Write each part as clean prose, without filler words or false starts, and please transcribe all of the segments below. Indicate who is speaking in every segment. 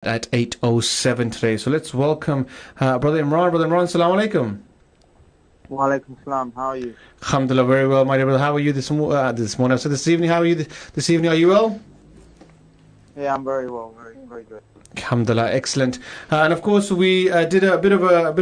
Speaker 1: at 8:07 today. So let's welcome Brother Imran. Brother Imran, Assalamu alaikum.
Speaker 2: Wa alaikum salam. How are you?
Speaker 1: Alhamdulillah, very well, my dear brother. How are you this morning? So this evening, how are you this evening? Are you well?
Speaker 2: Yeah, I'm very well, very good.
Speaker 1: Alhamdulillah, excellent. And of course, we did a bit of an an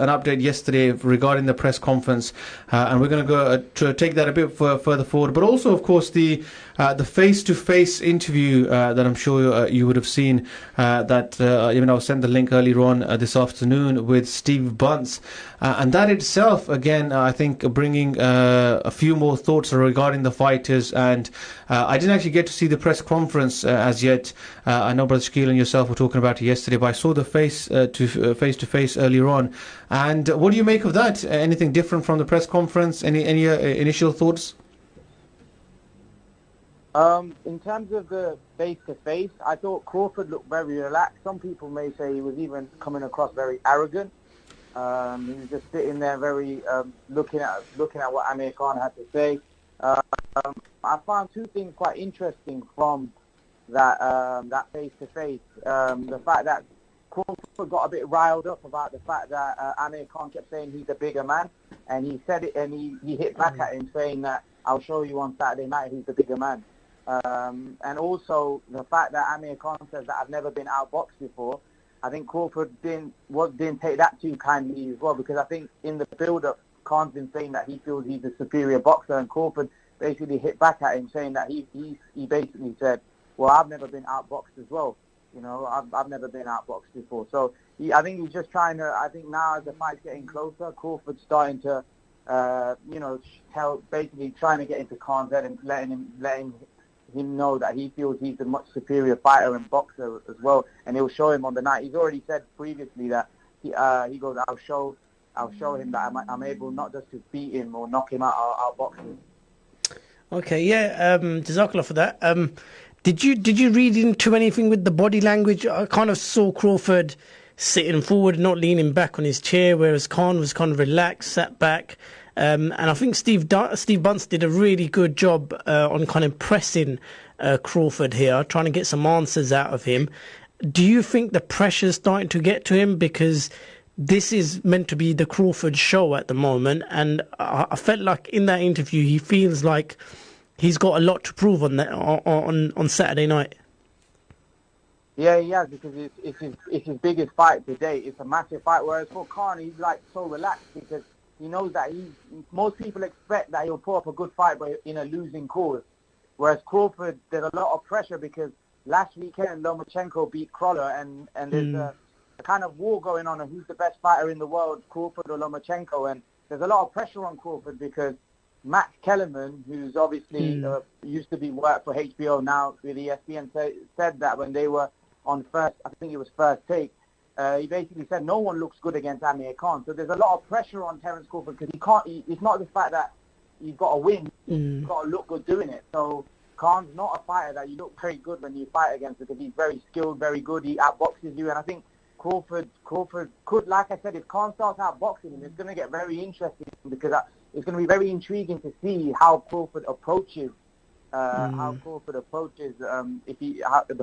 Speaker 1: update yesterday regarding the press conference, and we're going to go to take that a bit further forward. But also, of course, the face-to-face interview that I'm sure you would have seen. That even I'll send the link earlier on this afternoon with Steve Bunce, and that itself, again, I think bringing a few more thoughts regarding the fighters. And I didn't actually get to see the press conference as yet. I know Brother Shakil and yourself were talking about it yesterday, but I saw the face-to-face earlier on. And what do you make of that? Anything different from the press conference? Any initial thoughts?
Speaker 2: In terms of the face-to-face, I thought Crawford looked very relaxed. Some people may say he was even coming across very arrogant. He was just sitting there, very looking at what Amir Khan had to say. I found two things quite interesting from that face-to-face. The fact that Crawford got a bit riled up about the fact that Amir Khan kept saying he's a bigger man, and he said it, and he hit back at him saying that I'll show you on Saturday night who's the bigger man. And also the fact that Amir Khan says that I've never been outboxed before. I think Crawford didn't take that too kindly as well, because I think in the build-up, Khan's been saying that he feels he's a superior boxer, and Crawford basically hit back at him saying that he basically said, well, I've never been outboxed as well. You know, I've never been outboxed before. So I think he's just trying to. I think now as the fight's getting closer, Crawford's starting to, basically trying to get into Khan's head and letting him know that he feels he's a much superior fighter and boxer as well, and he'll show him on the night. He's already said previously that he goes, I'll show him that I'm able not just to beat him or knock him out boxing.
Speaker 3: Okay, yeah, Jazakallah for that. Did you read into anything with the body language? I kind of saw Crawford sitting forward, not leaning back on his chair, whereas Khan was kind of relaxed, sat back. And I think Steve Bunce did a really good job on kind of pressing Crawford here, trying to get some answers out of him. Do you think the pressure's starting to get to him? Because this is meant to be the Crawford show at the moment, and I felt like in that interview he feels like he's got a lot to prove on that on Saturday night.
Speaker 2: Yeah, he has, because it's his biggest fight to date. It's a massive fight, whereas for Khan, he's like so relaxed because he knows that most people expect that he'll put up a good fight but in a losing cause. Whereas Crawford, there's a lot of pressure because last weekend Lomachenko beat Crawler, and there's a kind of war going on who's the best fighter in the world, Crawford or Lomachenko. And there's a lot of pressure on Crawford because Max Kellerman, who's obviously used to be worked for HBO, now with ESPN, said that when they were on first take, he basically said no one looks good against Amir Khan. So there's a lot of pressure on Terence Crawford because it's not the fact that you've got to win, you've got to look good doing it. So Khan's not a fighter that you look very good when you fight against, because he's very skilled, very good. He outboxes you, and I think Crawford could, like I said, if Khan starts outboxing him, it's going to get very interesting, because it's going to be very intriguing to see how Crawford approaches the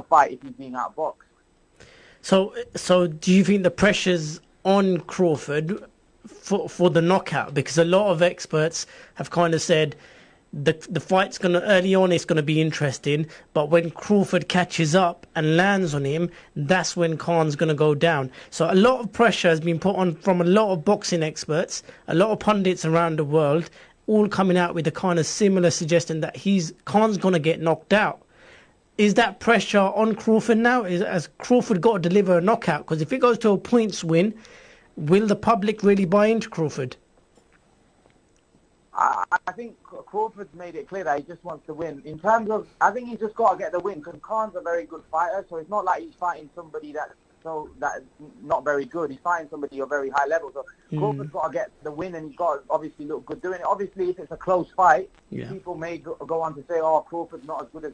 Speaker 2: fight if he's being outboxed.
Speaker 3: So do you think the pressure's on Crawford for the knockout? Because a lot of experts have kind of said the fight's early on it's gonna be interesting, but when Crawford catches up and lands on him, that's when Khan's gonna go down. So a lot of pressure has been put on from a lot of boxing experts, a lot of pundits around the world, all coming out with a kind of similar suggestion that Khan's gonna get knocked out. Is that pressure on Crawford now? Has Crawford got to deliver a knockout? Because if it goes to a points win, will the public really buy into Crawford?
Speaker 2: I think Crawford's made it clear that he just wants to win. In terms of, I think he's just got to get the win, because Khan's a very good fighter, so it's not like he's fighting somebody that's not very good. He's fighting somebody at a very high level. So Crawford's got to get the win, and he's got to obviously look good doing it. Obviously, if it's a close fight, people may go on to say, "Oh, Crawford's not as good as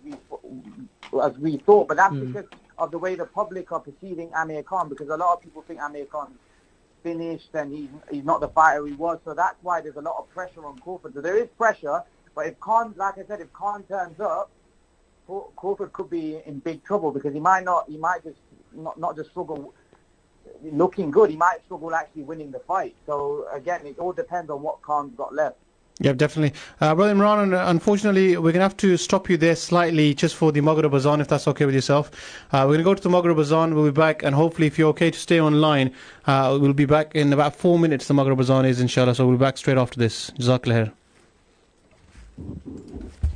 Speaker 2: we thought," but that's because of the way the public are perceiving Amir Khan. Because a lot of people think Amir Khan's finished and he's not the fighter he was. So that's why there's a lot of pressure on Crawford. So there is pressure, but if Khan, like I said, if Khan turns up, Crawford could be in big trouble because he might just not just struggle looking good. He might struggle actually winning the fight. So again, it all depends on what Khan's got left.
Speaker 1: Yeah, definitely. Brother Imran, unfortunately, we're going to have to stop you there slightly just for the Maghrib Azan, if that's okay with yourself. We're going to go to the Maghrib Azan. We'll be back, and hopefully, if you're okay to stay online, we'll be back in about 4 minutes. The Maghrib Azan is, inshallah, so we'll be back straight after this. Jazakallah khair.